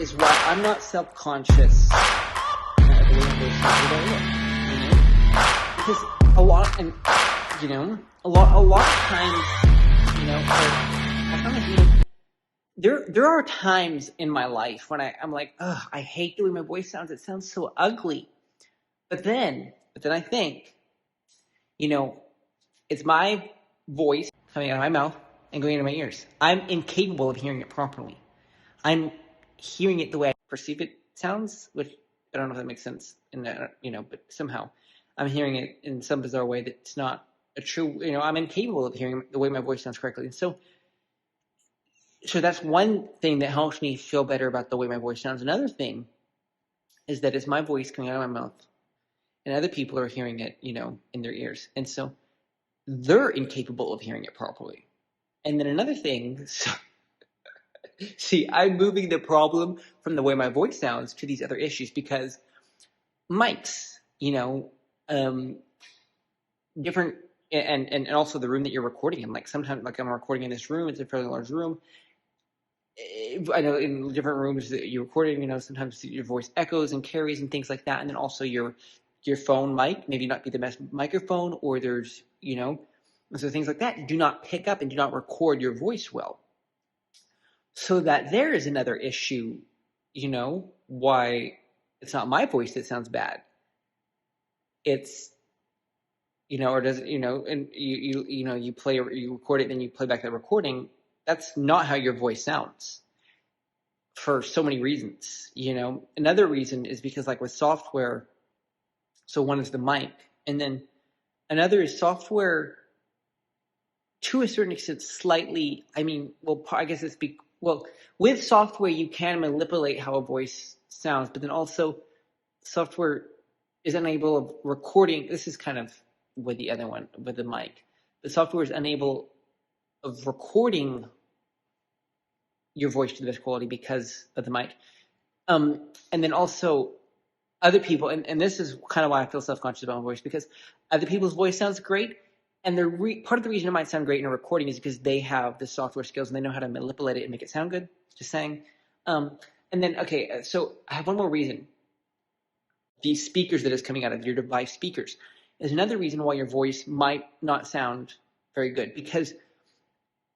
is why I'm not self-conscious of the way my voice sounds the way I look, because a lot, and a lot of times, I found that, there are times in my life when I'm like, ugh, I hate the way my voice sounds. It sounds so ugly. But then I think, it's my voice coming out of my mouth and going into my ears. I'm incapable of hearing it properly. I'm hearing it the way I perceive it sounds, which I don't know if that makes sense but somehow I'm hearing it in some bizarre way that's not a true, I'm incapable of hearing the way my voice sounds correctly. And so that's one thing that helps me feel better about the way my voice sounds. Another thing is that it's my voice coming out of my mouth and other people are hearing it, in their ears. And so they're incapable of hearing it properly. And then another thing, see, I'm moving the problem from the way my voice sounds to these other issues because mics, different, and also the room that you're recording in. Like sometimes, like I'm recording in this room, it's a fairly large room. I know in different rooms that you're recording, sometimes your voice echoes and carries and things like that. And then also your phone mic, maybe not be the best microphone, or there's, so things like that do not pick up and do not record your voice well. So that there is another issue, why it's not my voice that sounds bad. It's, or does it, and you record it, then you play back that recording. That's not how your voice sounds for so many reasons, Another reason is because like with software, so one is the mic, and then another is software to a certain extent slightly, I guess with software you can manipulate how a voice sounds, but then also software is unable of recording. This is kind of with the other one, with the mic. The software is unable of recording your voice to the best quality because of the mic. And then also other people, and this is kind of why I feel self-conscious about my voice, because other people's voice sounds great, and part of the reason it might sound great in a recording is because they have the software skills and they know how to manipulate it and make it sound good. Just saying. And then, okay, so I have one more reason. These speakers that is coming out of your device speakers is another reason why your voice might not sound very good, because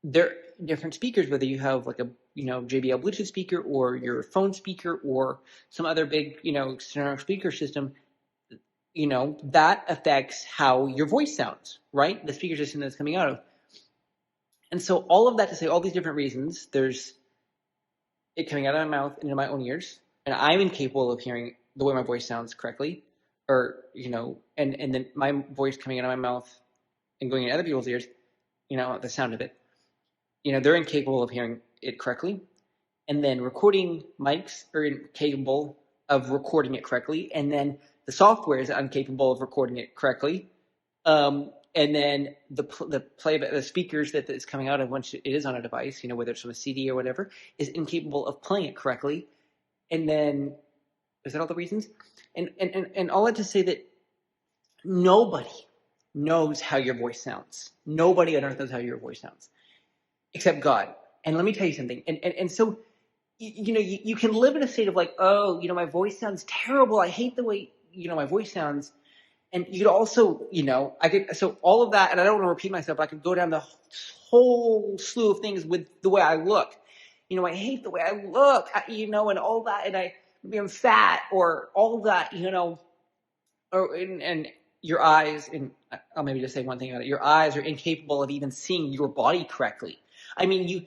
they're different speakers, whether you have like a JBL Bluetooth speaker or your phone speaker or some other big external speaker system. That affects how your voice sounds, right? The speaker system that's coming out of. And so all of that to say, all these different reasons, there's it coming out of my mouth and into my own ears, and I'm incapable of hearing the way my voice sounds correctly, or, and then my voice coming out of my mouth and going into other people's ears, the sound of it, they're incapable of hearing it correctly. And then recording mics are incapable of recording it correctly. And then the software is incapable of recording it correctly. And then the speakers that is coming out of once it is on a device, whether it's from a CD or whatever, is incapable of playing it correctly. And then, is that all the reasons? And all that to say that nobody knows how your voice sounds. Nobody on earth knows how your voice sounds, except God. And let me tell you something. And so, you can live in a state of like, oh, my voice sounds terrible. I hate the way, my voice sounds. And you could also, so all of that, and I don't want to repeat myself, I could go down the whole slew of things with the way I look. I hate the way I look, and all that, and maybe I'm fat, or all that, and your eyes, and I'll maybe just say one thing about it. Your eyes are incapable of even seeing your body correctly. I mean, you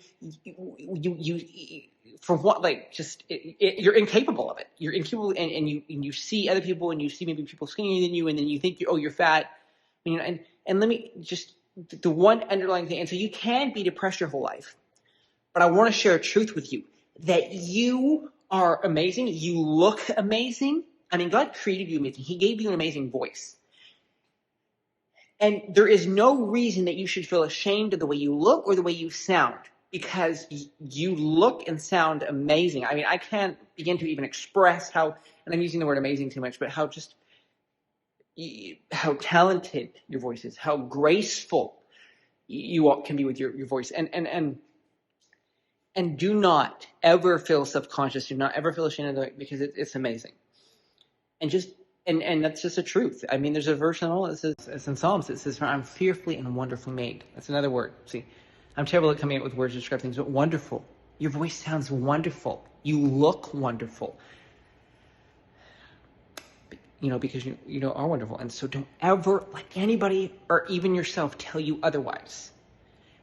for what, like, just you're incapable of it. You're incapable, and you see other people, and you see maybe people skinnier than you, and then you think you're fat, and let me just the one underlying thing, and so you can be depressed your whole life, but I want to share a truth with you that you are amazing. You look amazing. I mean, God created you amazing. He gave you an amazing voice. And there is no reason that you should feel ashamed of the way you look or the way you sound, because you look and sound amazing. I mean, I can't begin to even express how, and I'm using the word amazing too much, but how talented your voice is, how graceful you all can be with your voice. And And do not ever feel subconscious. Do not ever feel ashamed of it, because it's amazing. And that's just the truth. I mean, there's a verse in all it says, it's in Psalms. It says, "I'm fearfully and wonderfully made." That's another word. See, I'm terrible at coming up with words to describe things, but wonderful. Your voice sounds wonderful. You look wonderful. Because you are wonderful. And so don't ever let anybody or even yourself tell you otherwise.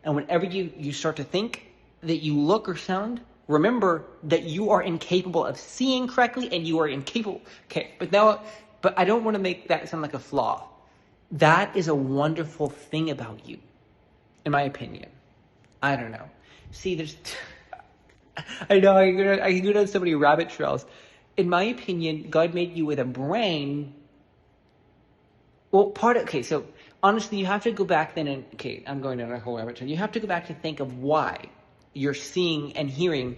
And whenever you start to think that you look or sound, remember that you are incapable of seeing correctly, and you are incapable. Okay, but I don't want to make that sound like a flaw. That is a wonderful thing about you, in my opinion. I don't know. See, I know I can go down so many rabbit trails. In my opinion, God made you with a brain. Well, so honestly, you have to go back then and, I'm going down a whole rabbit trail. You have to go back to think of why you're seeing and hearing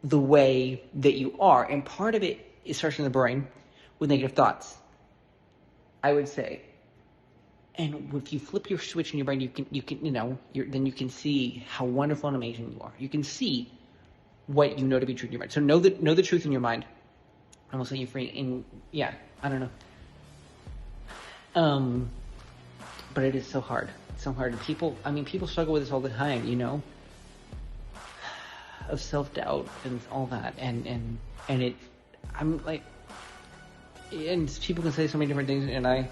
the way that you are. And part of it starts in the brain with negative thoughts, I would say. And if you flip your switch in your brain, then you can see how wonderful and amazing you are. You can see what you know to be true in your mind. So know the truth in your mind, and we'll set you free. I don't know. But it is so hard. It's so hard. People struggle with this all the time, of self-doubt and all that. And people can say so many different things, and I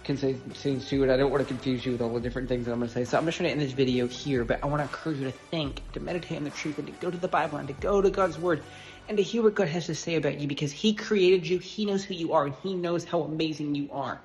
can say things too, and I don't want to confuse you with all the different things that I'm going to say. So I'm just trying to end this video here, but I want to encourage you to think, to meditate on the truth, and to go to the Bible, and to go to God's Word, and to hear what God has to say about you, because He created you, He knows who you are, and He knows how amazing you are.